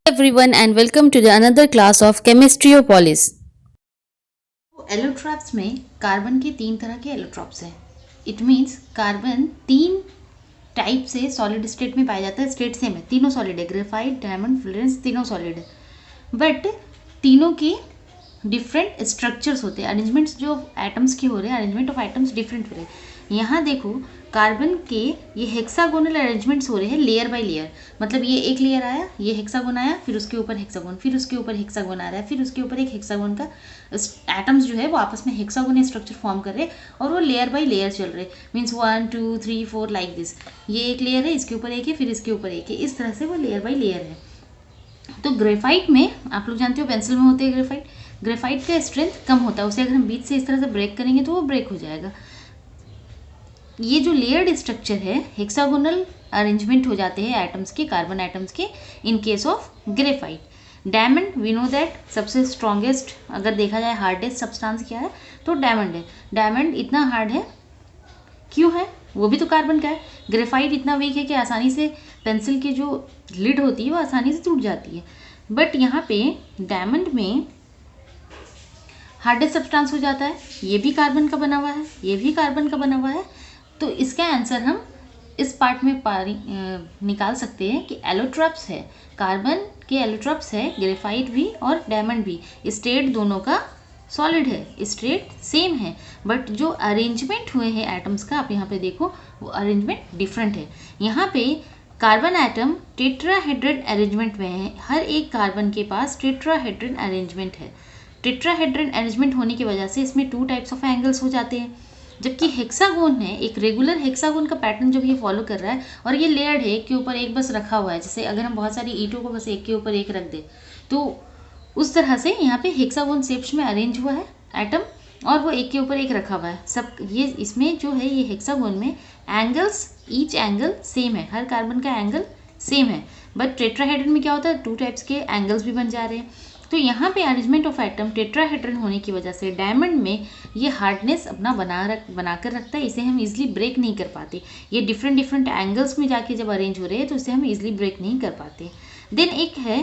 Everyone and welcome to the another class of Chemistry of Polis. Allotropes में carbon के तीन तरह के एलोट्रॉप्स हैं. इट मीन्स कार्बन तीन टाइप से सॉलिड स्टेट में पाया जाता है. स्टेट सेम है, तीनों सॉलिड है, ग्रेफाइट, डायमंड, फ्लोरेंस, तीनों सॉलिड है. बट तीनों के डिफरेंट स्ट्रक्चर्स होते हैं. अरेंजमेंट्स जो एटम्स के हो रहे हैं, अरेंजमेंट ऑफ एटम्स डिफरेंट हो रहे हैं. यहाँ देखो कार्बन के ये हेक्सागोनल अरेंजमेंट्स हो रहे हैं लेयर बाय लेयर. मतलब ये एक लेयर आया, ये हेक्सागोन आया, फिर उसके ऊपर हेक्सागोन, फिर उसके ऊपर हेक्सागोन आ रहा है, फिर उसके ऊपर एक हेक्सागोन का एटम्स जो है वो आपस में हेक्सागोन स्ट्रक्चर फॉर्म कर रहे हैं और वो लेयर बाय लेयर चल रहे हैं. Means 1 2 3 4 like this. ये एक लेयर है, इसके ऊपर एक है, फिर इसके ऊपर एक है. इस तरह से वो लेयर बाय लेयर है. तो ग्रेफाइट में आप लोग जानते हो पेंसिल में होते हैं ग्रेफाइट. ग्रेफाइट का स्ट्रेंथ कम होता है, उसे अगर हम बीच से इस तरह से ब्रेक करेंगे तो वो ब्रेक हो जाएगा. ये जो लेयर्ड स्ट्रक्चर है, हेक्सागोनल अरेंजमेंट हो जाते हैं एटम्स के, कार्बन एटम्स के, in case of graphite. Diamond we know that सबसे स्ट्रॉन्गेस्ट अगर देखा जाए हार्डेस्ट सब्सटेंस क्या है तो डायमंड है. डायमंड इतना हार्ड है क्यों है? वो भी तो कार्बन का है. ग्रेफाइट इतना वीक है कि आसानी से पेंसिल की जो लिड होती है वो आसानी से टूट जाती है. बट यहाँ पे डायमंड में हार्डेस्ट सब्सटेंस हो जाता है. ये भी कार्बन का बना हुआ है, ये भी कार्बन का बना हुआ है. तो इसका आंसर हम इस पार्ट में निकाल सकते हैं कि एलोट्रॉप्स है, कार्बन के एलोट्रॉप्स है, ग्रेफाइट भी और डायमंड भी. स्टेट दोनों का सॉलिड है, स्टेट सेम है, बट जो अरेंजमेंट हुए हैं एटम्स का आप यहाँ पे देखो वो अरेंजमेंट डिफरेंट है. यहाँ पे कार्बन एटम टेट्राहेड्रल अरेंजमेंट में है. हर एक कार्बन के पास टेट्राहेड्रल अरेंजमेंट है. टेट्राहेड्रल अरेंजमेंट होने की वजह से इसमें 2 टाइप्स ऑफ एंगल्स हो जाते हैं. जबकि हेक्सागोन है, एक रेगुलर हेक्सागोन का पैटर्न जब ये फॉलो कर रहा है और ये लेयर्ड है, एक के ऊपर एक बस रखा हुआ है. जैसे अगर हम बहुत सारी ईंटों को बस एक के ऊपर एक रख दे तो उस तरह से यहाँ पे हेक्सागोन शेप्स में अरेंज हुआ है एटम और वो एक के ऊपर एक रखा हुआ है. सब ये इसमें जो है ये हेक्सागोन में एंगल्स, ईच एंगल सेम है, हर कार्बन का एंगल सेम है. बट टेट्राहेड्रल में क्या होता है, 2 टाइप्स के एंगल्स भी बन जा रहे हैं. तो यहाँ पे अरेंजमेंट ऑफ एटम टेट्राहेड्रल होने की वजह से डायमंड में ये हार्डनेस अपना बना कर रखता है. इसे हम इजीली ब्रेक नहीं कर पाते. ये डिफरेंट डिफरेंट एंगल्स में जाके जब अरेंज हो रहे हैं तो इसे हम इजीली ब्रेक नहीं कर पाते. देन एक है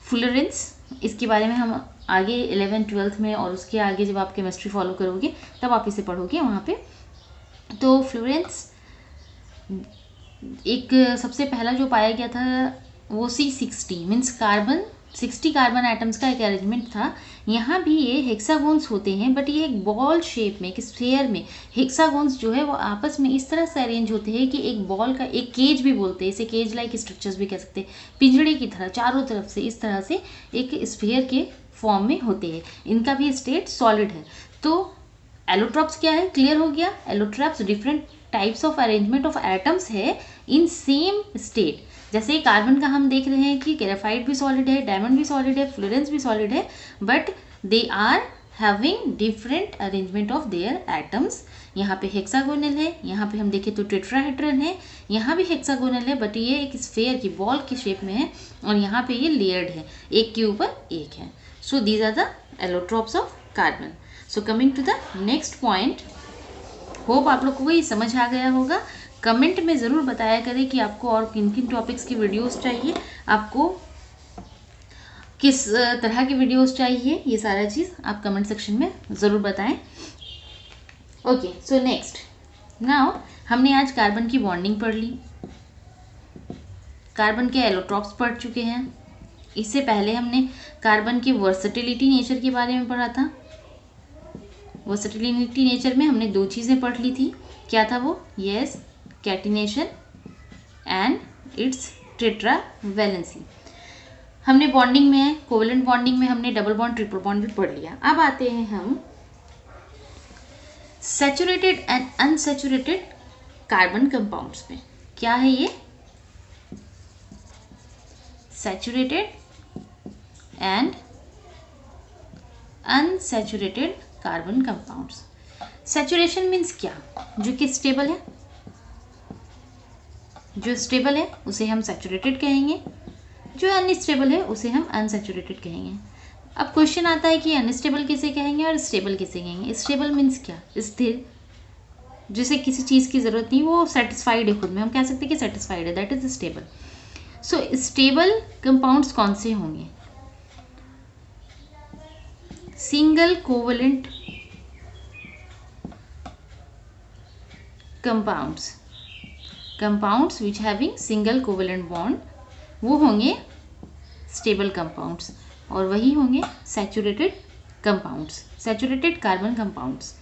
फ्लोरेंस. इसके बारे में हम आगे 11th-12th में और उसके आगे जब आप केमिस्ट्री फॉलो करोगे तब आप इसे पढ़ोगे वहाँ पे. तो फ्लोरेंस एक सबसे पहला जो पाया गया था वो C60 means carbon 60 carbon atoms का एक अरेंजमेंट था. यहाँ भी ये हेक्सागोन्स होते हैं बट ये एक बॉल शेप में, एक स्फेयर में. हेक्सागोन्स जो है वो आपस में इस तरह से अरेंज होते हैं कि एक बॉल का, एक केज भी बोलते हैं इसे, केज लाइक स्ट्रक्चर्स भी कह सकते हैं, पिंजड़े की तरह चारों तरफ से इस तरह से एक स्फेयर के फॉर्म में होते हैं. इनका भी स्टेट सॉलिड है. तो एलोट्रॉप्स क्या है, क्लियर हो गया. Allotropes different types of arrangement of atoms है इन सेम स्टेट. जैसे कार्बन का हम देख रहे हैं कि ग्रेफाइट भी सॉलिड है, डायमंड भी सॉलिड है, फ्लोरेंस भी सॉलिड है, but they are having different arrangement of their atoms. यहाँ पे हेक्सागोनल है, यहाँ पे हम देखें तो टेट्राहेड्रल है, यहाँ भी हेक्सागोनल है बट ये एक स्फेयर की बॉल की शेप में है, और यहाँ पे ये लेयर्ड है, एक के ऊपर एक है. So these are the allotropes of carbon. So coming to the next point. Hope आप लोग को ये समझ आ गया होगा. कमेंट में ज़रूर बताया करें कि आपको और किन किन टॉपिक्स की वीडियोस चाहिए, आपको किस तरह की वीडियोस चाहिए, ये सारा चीज़ आप कमेंट सेक्शन में ज़रूर बताएं. ओके, सो नेक्स्ट नाउ हमने आज कार्बन की बॉन्डिंग पढ़ ली, कार्बन के एलोट्रॉप्स पढ़ चुके हैं. इससे पहले हमने कार्बन की वर्सेटिलिटी नेचर के बारे में पढ़ा था. वर्सेटिलिटी नेचर में हमने 2 चीज़ें पढ़ ली थी. क्या था वो? Yes, catenation and it's tetravalency. हमने बॉन्डिंग में, कोवेलेंट बॉन्डिंग में हमने डबल बॉन्ड, ट्रिपल बॉन्ड भी पढ़ लिया. अब आते हैं हम saturated and unsaturated carbon compounds में. क्या है ये? Saturated and unsaturated carbon compounds. Saturation means क्या? जो कि स्टेबल है, जो स्टेबल है उसे हम सैचुरेटेड कहेंगे, जो अनस्टेबल है उसे हम अनसैचुरेटेड कहेंगे. अब क्वेश्चन आता है कि अनस्टेबल किसे कहेंगे और स्टेबल किसे कहेंगे. स्टेबल मीन्स क्या? स्थिर, जिसे किसी चीज़ की ज़रूरत नहीं, वो सेटिस्फाइड है खुद में, हम कह सकते हैं कि सेटिस्फाइड है, that is stable. So stable compounds कौन से होंगे? Single covalent compounds which having single covalent bond, वो होंगे स्टेबल कंपाउंड्स, और वही होंगे saturated compounds, saturated carbon compounds.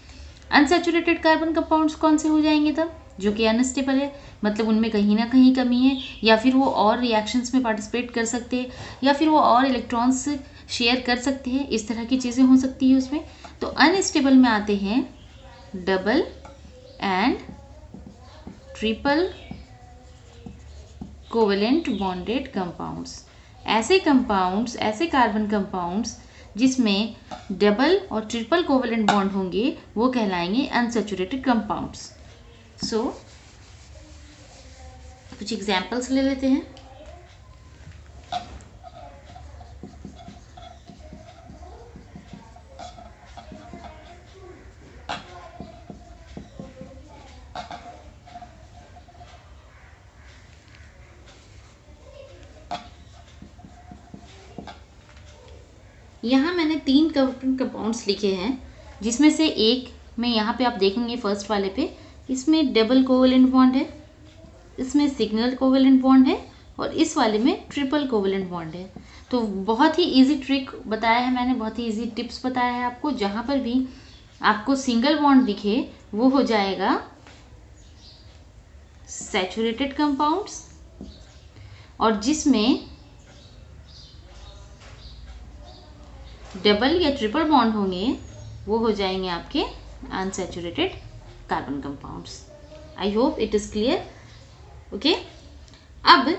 Unsaturated carbon compounds कौन से हो जाएंगे तब? जो कि अनस्टेबल है, मतलब उनमें कहीं ना कहीं कमी है, या फिर वो और रिएक्शंस में पार्टिसिपेट कर सकते हैं, या फिर वो और इलेक्ट्रॉन्स शेयर कर सकते हैं, इस तरह की चीज़ें हो सकती है उसमें। तो अनस्टेबल में आते हैं double and triple covalent bonded compounds. ऐसे कंपाउंड्स, ऐसे कार्बन कंपाउंड्स जिसमें डबल और ट्रिपल कोवेलेंट बॉन्ड होंगे, वो कहलाएंगे अनसैचुरेटेड कंपाउंड्स। सो कुछ एग्जाम्पल्स ले लेते हैं। यहाँ मैंने 3 कंपाउंड्स लिखे हैं, जिसमें से एक में यहाँ पे आप देखेंगे फर्स्ट वाले पे, इसमें डबल कोवेलेंट बॉन्ड है, इसमें सिंगल कोवेलेंट बॉन्ड है, और इस वाले में ट्रिपल कोवेलेंट बॉन्ड है। तो बहुत ही इजी ट्रिक बताया है मैंने, बहुत ही इजी टिप्स बताया है आपको। जहाँ पर भी आपको सिंगल बॉन्ड दिखे वो हो जाएगा सैचुरेटेड कंपाउंड्स, और जिसमें डबल या ट्रिपल बॉन्ड होंगे वो हो जाएंगे आपके unsaturated carbon compounds. I hope it is clear. Okay, अब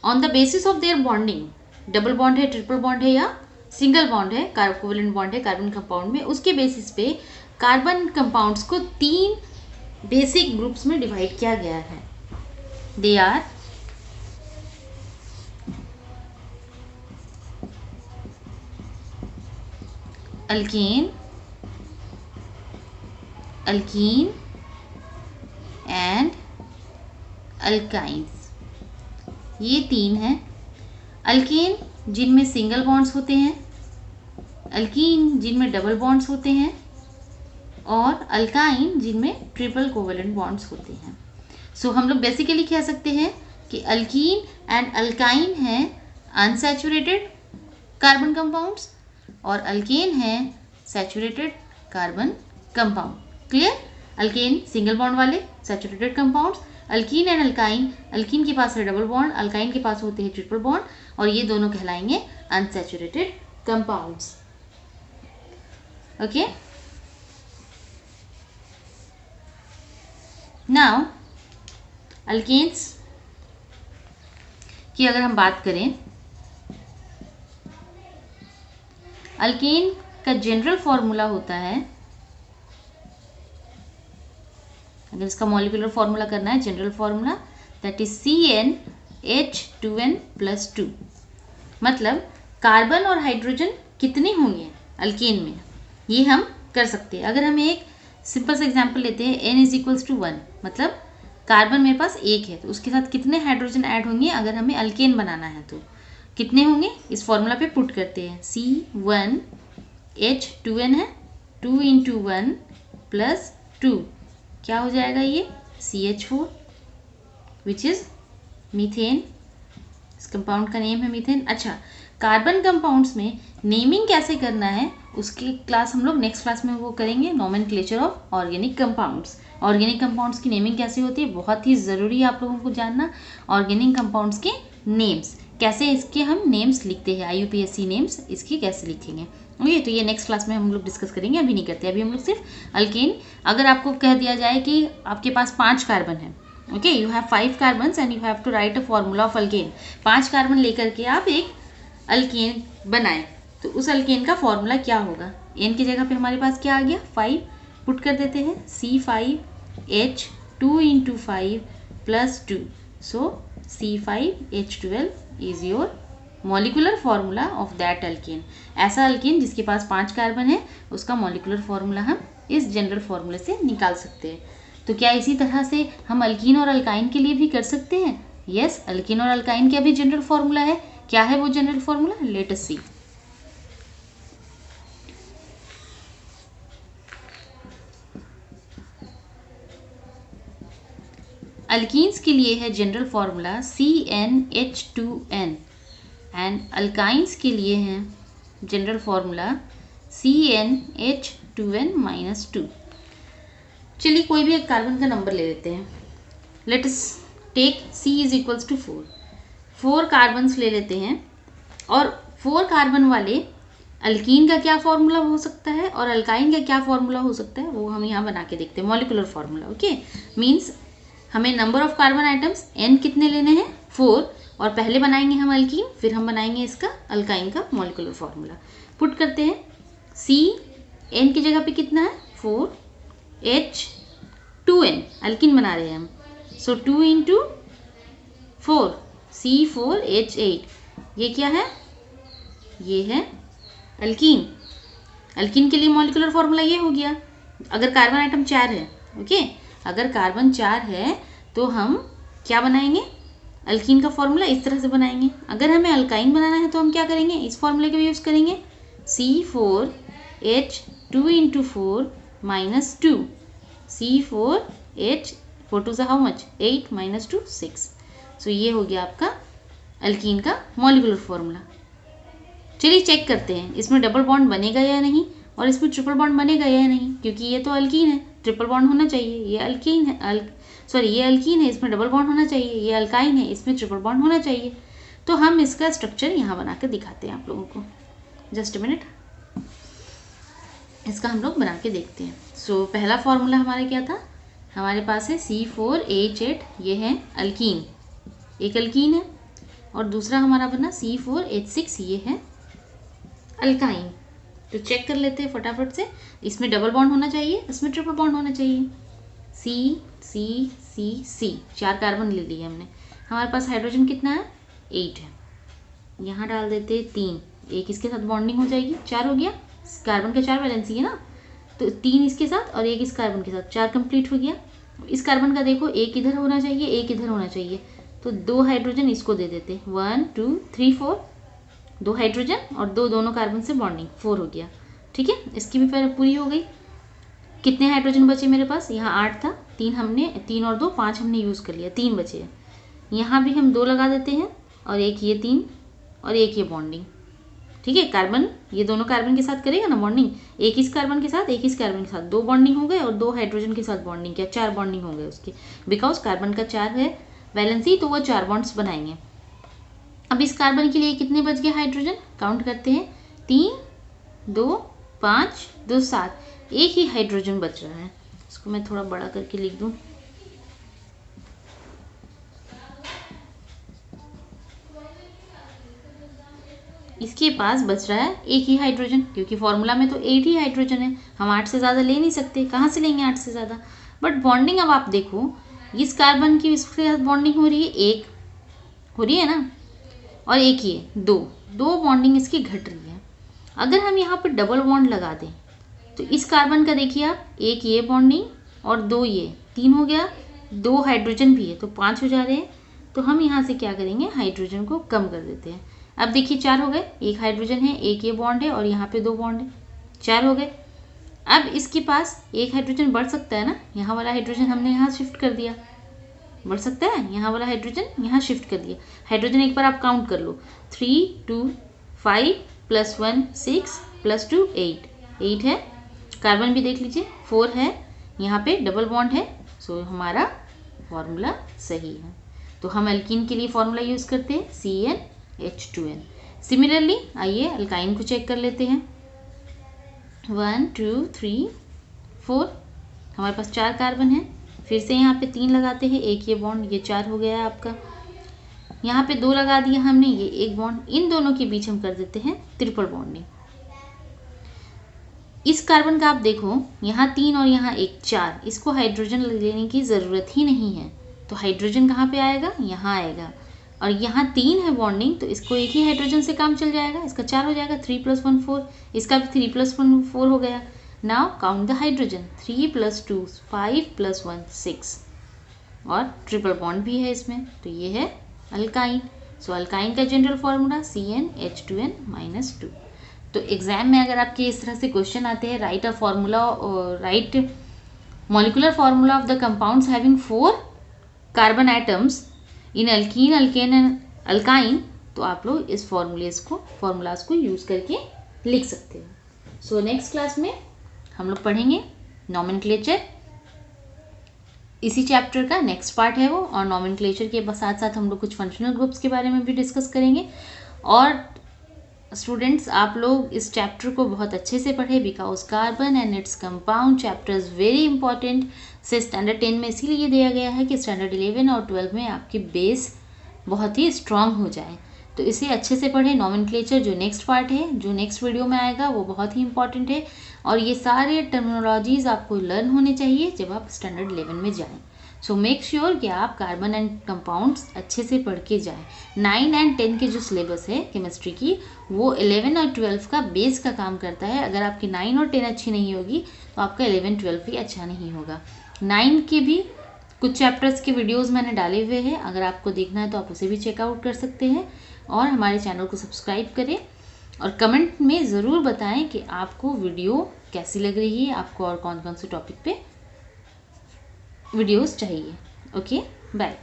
on the basis of their bonding, double bond है, ट्रिपल बॉन्ड है, या सिंगल बॉन्ड है, कोवेलेंट बॉन्ड है कार्बन कंपाउंड में, उसके बेसिस पे कार्बन कंपाउंड्स को 3 बेसिक ग्रुप्स में डिवाइड किया गया है। They are alkane, alkene and alkynes. ये 3 हैं। अल्केन जिनमें सिंगल बॉन्ड्स होते हैं, अल्कीन जिनमें डबल बॉन्ड्स होते हैं, और अल्काइन जिनमें ट्रिपल कोवेलेंट बॉन्ड्स होते हैं। सो हम लोग बेसिकली कह सकते हैं कि अल्कीन एंड अल्काइन हैं अनसैचुरेटेड कार्बन कंपाउंड्स, और अल्केन है saturated carbon compound. Clear? Alkane single bond वाले saturated compounds, alkene and alkyne, alkene के पास है डबल बॉन्ड, अल्काइन के पास होते हैं ट्रिपल बॉन्ड, और ये दोनों कहलाएंगे unsaturated compounds. Okay, now alkanes की अगर हम बात करें, अल्केन का जनरल फॉर्मूला होता है, अगर इसका मॉलिक्यूलर फॉर्मूला करना है, general formula that is CnH2n+2। मतलब कार्बन और हाइड्रोजन कितने होंगे अल्केन में, ये हम कर सकते हैं। अगर हम एक सिंपल सा एग्जांपल लेते हैं, n = 1, मतलब कार्बन मेरे पास 1 है, तो उसके साथ कितने हाइड्रोजन ऐड होंगे अगर हमें अल्केन बनाना है, तो कितने होंगे इस फॉर्मूला पे पुट करते हैं। C1H2n है, 2 × 1 + 2 क्या हो जाएगा ये CH4 विच इज मीथेन। इस कंपाउंड का नेम है मीथेन। अच्छा, कार्बन कंपाउंड्स में नेमिंग कैसे करना है उसकी क्लास हम लोग नेक्स्ट क्लास में वो करेंगे, nomenclature of organic compounds. Organic compounds की नेमिंग कैसे होती है, बहुत ही ज़रूरी है आप लोगों को जानना। ऑर्गेनिक कंपाउंड्स के नेम्स कैसे, इसके हम नेम्स लिखते हैं, IUPAC नेम्स इसकी कैसे लिखेंगे। ओके, तो ये नेक्स्ट क्लास में हम लोग डिस्कस करेंगे, अभी नहीं करते। अभी हम लोग सिर्फ अल्केन, अगर आपको कह दिया जाए कि आपके पास 5 कार्बन है, okay, you have 5 carbons and you have to write a formula of alkane. 5 carbon लेकर के आप एक अल्केन बनाएं, तो उस अल्केन का फॉर्मूला क्या होगा। एन की जगह पे हमारे पास क्या आ गया, 5 पुट कर देते हैं, C5H2 × 5 + 2, so C5H12 is your molecular formula of that alkane. ऐसा अल्केन जिसके पास 5 कार्बन है, उसका मॉलिकुलर फार्मूला हम इस जनरल फार्मूले से निकाल सकते हैं। तो क्या इसी तरह से हम अल्कीन और अल्काइन के लिए भी कर सकते हैं? यस, अल्कीन और अल्काइन का भी जनरल फॉर्मूला है। क्या है वो जनरल फॉर्मूला? लेट अस सी। अल्कीन्स के लिए है general formula CnH2n and alkynes के लिए है जनरल फॉर्मूला CnH2n-2। चलिए कोई भी एक कार्बन का नंबर ले लेते हैं। Let us take C is equals to 4। 4 carbons ले लेते हैं और 4 कार्बन वाले अल्कीन का क्या फॉर्मूला हो सकता है और अल्काइन का क्या फॉर्मूला हो सकता है वो हम यहाँ बना के देखते हैं। मॉलिकुलर फॉर्मूला, ओके, मीन्स हमें number of carbon atoms n कितने लेने हैं? 4, और पहले बनाएंगे हम अल्कीन, फिर हम बनाएंगे इसका अल्काइन का मॉलिकुलर फॉर्मूला। पुट करते हैं। C n की जगह पे कितना है? 4H2n, अल्कीन बना रहे हैं हम, सो 2 इंटू 4 C4H8। ये क्या है? ये है अल्कीन। अल्कीन के लिए मॉलिकुलर फॉर्मूला ये हो गया। अगर कार्बन आइटम 4 है, ओके, अगर कार्बन 4 है तो हम क्या बनाएंगे? अल्कीन का फॉर्मूला इस तरह से बनाएंगे। अगर हमें अल्काइन बनाना है तो हम क्या करेंगे? इस फॉर्मूले का भी यूज़ करेंगे, C4H2 into 4 minus 2 C4H, 4 2 how much? 8 minus 2 6। सो ये हो गया आपका अल्कीन का मॉलिकुलर फॉर्मूला। चलिए चेक करते हैं इसमें डबल बॉन्ड बनेगा या नहीं और इसमें ट्रिपल बॉन्ड बनेगा या नहीं, क्योंकि ये तो अल्कीन है, ट्रिपल बॉन्ड होना चाहिए। ये अल्कीन है, ये अल्कीन है, इसमें डबल बॉन्ड होना चाहिए। ये अल्काइन है, इसमें ट्रिपल बॉन्ड होना चाहिए। तो हम इसका स्ट्रक्चर यहाँ बना कर दिखाते हैं आप लोगों को। जस्ट अ मिनट, इसका हम लोग बना के देखते हैं। सो पहला फॉर्मूला हमारा क्या था? हमारे पास है C4H8, ये है अल्कीन, एक अल्कीन है, और दूसरा हमारा बना C4H6, ये है अल्काइन। तो चेक कर लेते हैं फटाफट से। इसमें डबल बॉन्ड होना चाहिए, इसमें ट्रिपल बॉन्ड होना चाहिए। C C C C, 4 carbon ले लिए हमने। हमारे पास हाइड्रोजन कितना है? 8 है। यहाँ डाल देते 3, एक इसके साथ बॉन्डिंग हो जाएगी, 4 हो गया। कार्बन का 4 वैलेंसी है ना, तो 3 इसके साथ और एक इस कार्बन के साथ, 4 कंप्लीट हो गया। इस कार्बन का देखो, एक इधर होना चाहिए, एक इधर होना चाहिए, तो 2 हाइड्रोजन इसको दे देते, 1 2 3 4, 2 हाइड्रोजन और 2 दोनों कार्बन से बॉन्डिंग, 4 हो गया। ठीक है, इसकी भी फिर पूरी हो गई। कितने हाइड्रोजन बचे मेरे पास? यहाँ 8 था, 3 हमने, 3 और 2 5 हमने यूज़ कर लिया, 3 बचे हैं। यहाँ भी हम 2 लगा देते हैं और एक ये 3 और एक ये बॉन्डिंग। ठीक है, कार्बन ये दोनों कार्बन के साथ करेगा ना बॉन्डिंग, एक इस कार्बन के साथ, एक इस कार्बन के साथ, 2 बॉन्डिंग हो गए और 2 हाइड्रोजन के साथ बॉन्डिंग किया, 4 बॉन्डिंग हो गए उसके, बिकॉज कार्बन का 4 है वैलेंसी, तो वो 4 बॉन्ड्स बनाएंगे। अब इस कार्बन के लिए कितने बच गए हाइड्रोजन? काउंट करते हैं, 3 2 5 2 7, एक ही हाइड्रोजन बच रहा है। इसको मैं थोड़ा बड़ा करके लिख दूं। इसके पास बच रहा है एक ही हाइड्रोजन, क्योंकि फॉर्मूला में तो 8 ही हाइड्रोजन है, हम 8 से ज़्यादा ले नहीं सकते। कहाँ से लेंगे 8 से ज़्यादा? बट बॉन्डिंग अब आप देखो, इस कार्बन की इसके साथ बॉन्डिंग हो रही है, एक हो रही है ना, और एक ये 2 बॉन्डिंग इसकी घट रही है। अगर हम यहाँ पर डबल बॉन्ड लगा दें तो इस कार्बन का देखिए आप, एक ये बॉन्डिंग और 2 ये, 3 हो गया, 2 हाइड्रोजन भी है तो 5 हो जा रहे हैं। तो हम यहाँ से क्या करेंगे, हाइड्रोजन को कम कर देते हैं। अब देखिए 4 हो गए, एक हाइड्रोजन है, एक ये बॉन्ड है और यहाँ पे 2 बॉन्ड है, 4 हो गए। अब इसके पास एक हाइड्रोजन बढ़ सकता है ना, यहाँ वाला हाइड्रोजन हमने यहाँ शिफ्ट कर दिया, बढ़ सकता है, यहाँ वाला हाइड्रोजन यहाँ शिफ्ट कर दिया। हाइड्रोजन एक बार आप काउंट कर लो, 3 2 5 + 1 6 + 2 8 है। कार्बन भी देख लीजिए 4 है, यहाँ पे डबल बॉन्ड है, सो हमारा फॉर्मूला सही है। तो हम अल्कीन के लिए फॉर्मूला यूज़ करते हैं CnH2n। सिमिलरली आइए अल्काइन को चेक कर लेते हैं। 1 2 3 4, हमारे पास 4 कार्बन है, फिर से यहाँ पे 3 लगाते हैं, एक ये बॉन्ड, ये 4 हो गया है आपका। यहाँ पे 2 लगा दिया हमने, ये एक बॉन्ड, इन दोनों के बीच हम कर देते हैं ट्रिपल बॉन्डिंग। इस कार्बन का आप देखो, यहाँ 3 और यहाँ 1 4, इसको हाइड्रोजन लेने की ज़रूरत ही नहीं है, तो हाइड्रोजन कहाँ पे आएगा, यहाँ आएगा। और यहाँ 3 है बॉन्डिंग, तो इसको एक ही हाइड्रोजन से काम चल जाएगा, इसका 4 हो जाएगा, 3 + 1 4, इसका भी 3 + 1 4 हो गया। नाउ काउंट द हाइड्रोजन, 3 + 2 5 + 1 6, और ट्रिपल बॉन्ड भी है इसमें, तो ये है अल्काइन। सो अल्काइन का जनरल फार्मूला CnH2n-2। तो एग्जाम में अगर आपके इस तरह से क्वेश्चन आते हैं, right a formula, right molecular formula of the compounds having 4 carbon atoms in alkyne, alkane and alkyne, तो आप लोग इस फार्मूलाज को यूज करके लिख सकते हो। सो नेक्स्ट क्लास में हम लोग पढ़ेंगे नॉमेनक्लेचर, इसी चैप्टर का नेक्स्ट पार्ट है वो, और नॉमेनक्लेचर के साथ साथ हम लोग कुछ फंक्शनल ग्रुप्स के बारे में भी डिस्कस करेंगे। और स्टूडेंट्स, आप लोग इस चैप्टर को बहुत अच्छे से पढ़े, because carbon and its compound chapter is very important. से स्टैंडर्ड 10 में इसीलिए दिया गया है कि स्टैंडर्ड 11 और 12 में आपकी बेस बहुत ही स्ट्रांग हो जाए, तो इसे अच्छे से पढ़ें। नॉमेनक्लेचर जो नेक्स्ट पार्ट है, जो नेक्स्ट वीडियो में आएगा, वो बहुत ही इंपॉर्टेंट है, और ये सारे टर्मिनोलॉजीज आपको लर्न होने चाहिए जब आप स्टैंडर्ड 11 में जाएं। सो मेक श्योर कि आप कार्बन एंड कंपाउंड्स अच्छे से पढ़ के जाएं। 9 एंड 10 के जो सिलेबस है केमिस्ट्री की, वो 11 और 12 का बेस का काम करता है। अगर आपकी 9 और 10 अच्छी नहीं होगी तो आपका 11, 12 भी अच्छा नहीं होगा। 9 के भी कुछ चैप्टर्स के वीडियोस मैंने डाले हुए हैं, अगर आपको देखना है तो आप उसे भी चेकआउट कर सकते हैं। और हमारे चैनल को सब्सक्राइब करें, और कमेंट में ज़रूर बताएं कि आपको वीडियो कैसी लग रही है, आपको और कौन कौन से टॉपिक पे वीडियोस चाहिए। Okay, bye.